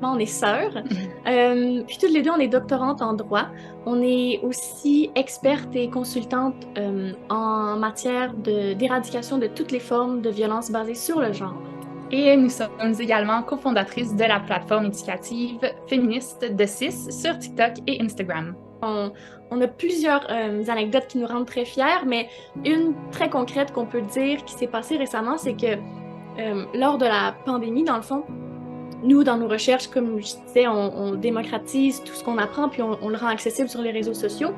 techniquement, on est sœurs. Puis toutes les deux, on est doctorantes en droit. On est aussi expertes et consultantes en matière d'éradication de toutes les formes de violence basées sur le genre. Et nous sommes également cofondatrices de la plateforme éducative féministe de CIS sur TikTok et Instagram. On a plusieurs anecdotes qui nous rendent très fiers, mais une très concrète qu'on peut dire qui s'est passée récemment, c'est que lors de la pandémie, dans le fond, nous, dans nos recherches, comme je disais, on démocratise tout ce qu'on apprend, puis on le rend accessible sur les réseaux sociaux.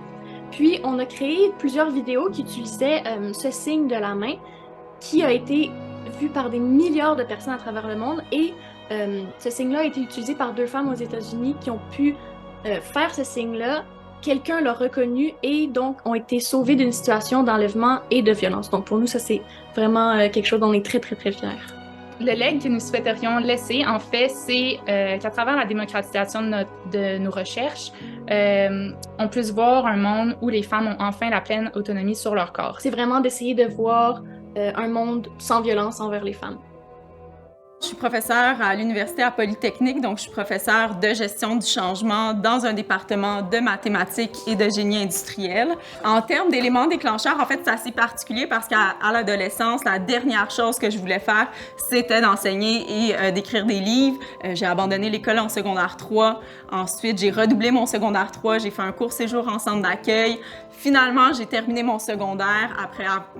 Puis, on a créé plusieurs vidéos qui utilisaient ce signe de la main qui a été vu par des milliards de personnes à travers le monde. Et ce signe-là a été utilisé par 2 femmes aux États-Unis qui ont pu faire ce signe-là. Quelqu'un l'a reconnu et donc ont été sauvés d'une situation d'enlèvement et de violence. Donc pour nous, ça c'est vraiment quelque chose dont on est très, très, très fiers. Le legs que nous souhaiterions laisser, en fait, c'est qu'à travers la démocratisation de nos recherches, on puisse voir un monde où les femmes ont enfin la pleine autonomie sur leur corps. C'est vraiment d'essayer de voir un monde sans violence envers les femmes. Je suis professeure à l'Université à Polytechnique, donc je suis professeure de gestion du changement dans un département de mathématiques et de génie industriel. En termes d'éléments déclencheurs, en fait, c'est assez particulier parce qu'à l'adolescence, la dernière chose que je voulais faire, c'était d'enseigner et d'écrire des livres. J'ai abandonné l'école en secondaire 3. Ensuite, j'ai redoublé mon secondaire 3. J'ai fait un court séjour en centre d'accueil. Finalement, j'ai terminé mon secondaire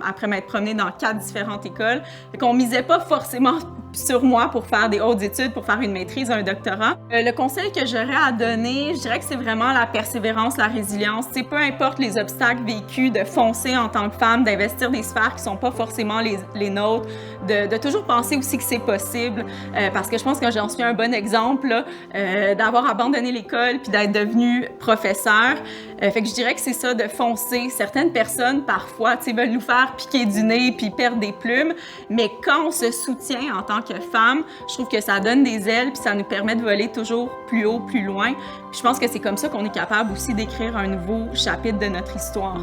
après m'être promenée dans 4 différentes écoles. Fait qu'on misait pas forcément sur moi pour faire des hautes études, pour faire une maîtrise, un doctorat. Le conseil que j'aurais à donner, je dirais que c'est vraiment la persévérance, la résilience. C'est peu importe les obstacles vécus, de foncer en tant que femme, d'investir des sphères qui sont pas forcément les nôtres, de toujours penser aussi que c'est possible, parce que je pense que j'en suis un bon exemple, là, d'avoir abandonné l'école puis d'être devenue professeure. Fait que je dirais que c'est ça, de foncer. Certaines personnes, parfois, veulent nous faire piquer du nez puis perdre des plumes, mais quand on se soutient en tant que femme, je trouve que ça donne des ailes puis ça nous permet de voler toujours plus haut, plus loin. Puis je pense que c'est comme ça qu'on est capable aussi d'écrire un nouveau chapitre de notre histoire.